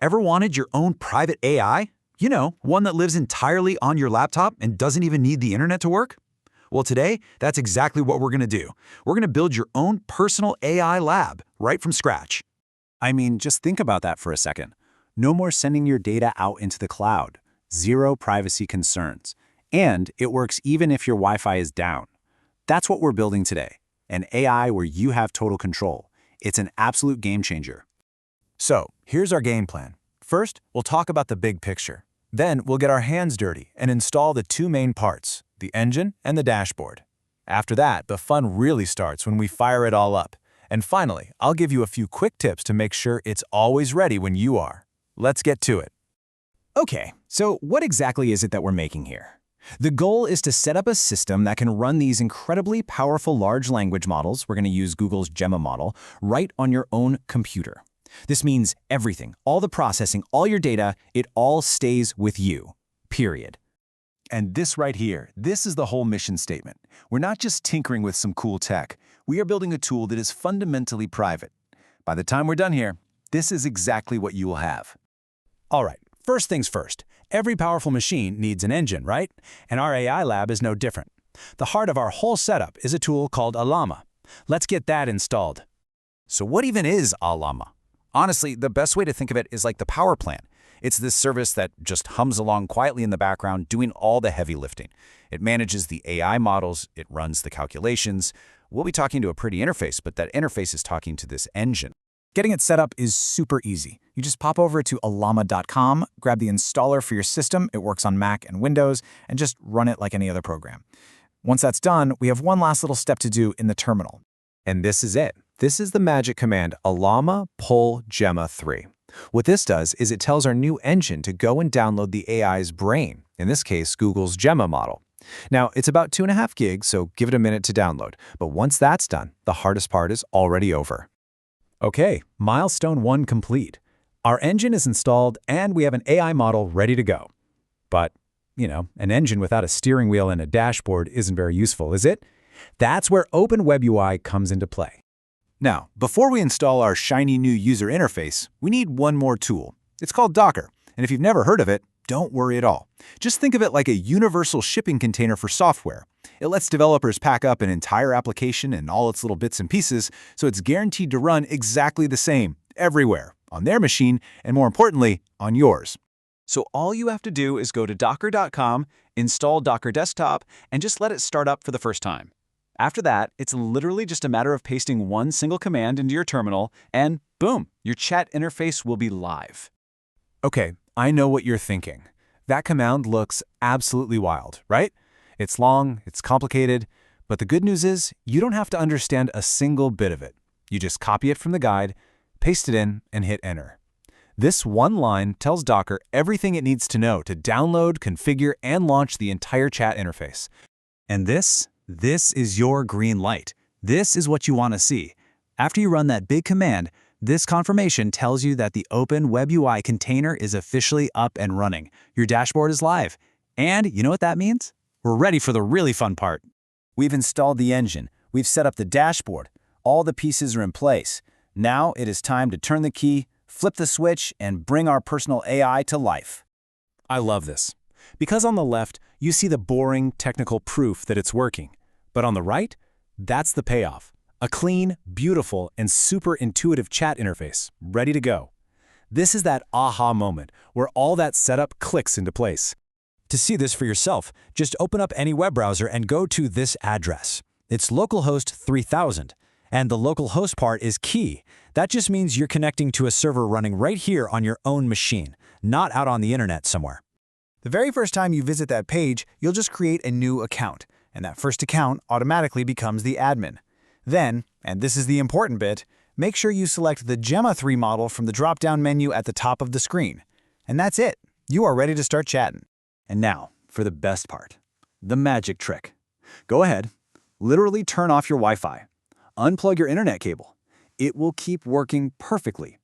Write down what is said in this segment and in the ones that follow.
Ever wanted your own private AI? You know, one that lives entirely on your laptop and doesn't even need the internet to work? Well, today, that's exactly what we're going to do. We're going to build your own personal AI lab right from scratch. I mean, just think about that for a second. No more sending your data out into the cloud. Zero privacy concerns. And it works even if your Wi-Fi is down. That's what we're building today. An AI where you have total control. It's an absolute game changer. So, here's our game plan. First, we'll talk about the big picture. Then, we'll get our hands dirty and install the two main parts, the engine and the dashboard. After that, the fun really starts when we fire it all up. And finally, I'll give you a few quick tips to make sure it's always ready when you are. Let's get to it. Okay, so what exactly is it that we're making here? The goal is to set up a system that can run these incredibly powerful large language models, we're going to use Google's Gemma model, right on your own computer. This means everything, all the processing, all your data, it all stays with you, period. And this right here, this is the whole mission statement. We're not just tinkering with some cool tech. We are building a tool that is fundamentally private. By the time we're done here, this is exactly what you will have. All right, first things first. Every powerful machine needs an engine, right? And our AI lab is no different. The heart of our whole setup is a tool called Ollama. Let's get that installed. So what even is Ollama? Honestly, the best way to think of it is like the power plant. It's this service that just hums along quietly in the background, doing all the heavy lifting. It manages the AI models, it runs the calculations. We'll be talking to a pretty interface, but that interface is talking to this engine. Getting it set up is super easy. You just pop over to ollama.com, grab the installer for your system, it works on Mac and Windows, and just run it like any other program. Once that's done, we have one last little step to do in the terminal. And this is it. This is the magic command Ollama pull Gemma 3. What this does is it tells our new engine to go and download the AI's brain, in this case, Google's Gemma model. Now, it's about 2.5 gigs, so give it a minute to download. But once that's done, the hardest part is already over. Okay, milestone 1 complete. Our engine is installed and we have an AI model ready to go. But, an engine without a steering wheel and a dashboard isn't very useful, is it? That's where Open Web UI comes into play. Now, before we install our shiny new user interface, we need one more tool. It's called Docker, and if you've never heard of it, don't worry at all. Just think of it like a universal shipping container for software. It lets developers pack up an entire application and all its little bits and pieces, so it's guaranteed to run exactly the same, everywhere, on their machine, and more importantly, on yours. So all you have to do is go to docker.com, install Docker Desktop, and just let it start up for the first time. After that, it's literally just a matter of pasting one single command into your terminal, and boom, your chat interface will be live. Okay, I know what you're thinking. That command looks absolutely wild, right? It's long, it's complicated, but the good news is you don't have to understand a single bit of it. You just copy it from the guide, paste it in, and hit enter. This one line tells Docker everything it needs to know to download, configure, and launch the entire chat interface. And this is your green light. This is what you want to see. After you run that big command, this confirmation tells you that the Open Web UI container is officially up and running. Your dashboard is live. And you know what that means? We're ready for the really fun part. We've installed the engine. We've set up the dashboard. All the pieces are in place. Now it is time to turn the key, flip the switch, and bring our personal AI to life. I love this. Because on the left, you see the boring technical proof that it's working. But on the right, that's the payoff. A clean, beautiful, and super intuitive chat interface, ready to go. This is that aha moment where all that setup clicks into place. To see this for yourself, just open up any web browser and go to this address. It's localhost 3000, and the local host part is key. That just means you're connecting to a server running right here on your own machine, not out on the internet somewhere. The very first time you visit that page, you'll just create a new account, and that first account automatically becomes the admin. Then, and this is the important bit, make sure you select the Gemma 3 model from the drop-down menu at the top of the screen. And that's it. You are ready to start chatting. And now, for the best part, the magic trick. Go ahead, literally turn off your Wi-Fi. Unplug your internet cable. It will keep working perfectly.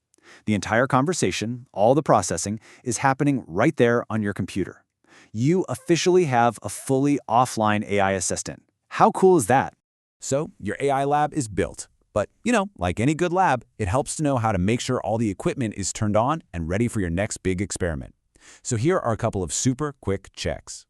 The entire conversation, all the processing, is happening right there on your computer. You officially have a fully offline AI assistant. How cool is that? So, your AI lab is built. But, like any good lab, it helps to know how to make sure all the equipment is turned on and ready for your next big experiment. So here are a couple of super quick checks.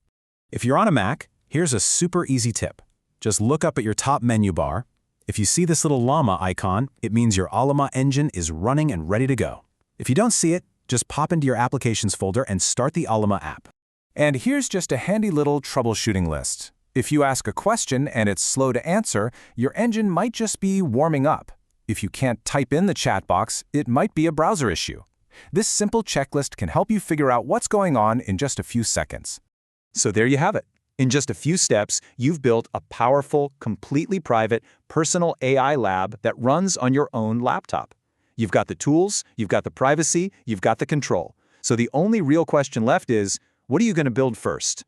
If you're on a Mac, here's a super easy tip. Just look up at your top menu bar. If you see this little llama icon, it means your Ollama engine is running and ready to go. If you don't see it, just pop into your Applications folder and start the Ollama app. And here's just a handy little troubleshooting list. If you ask a question and it's slow to answer, your engine might just be warming up. If you can't type in the chat box, it might be a browser issue. This simple checklist can help you figure out what's going on in just a few seconds. So there you have it. In just a few steps, you've built a powerful, completely private, personal AI lab that runs on your own laptop. You've got the tools, you've got the privacy, you've got the control. So the only real question left is, what are you going to build first?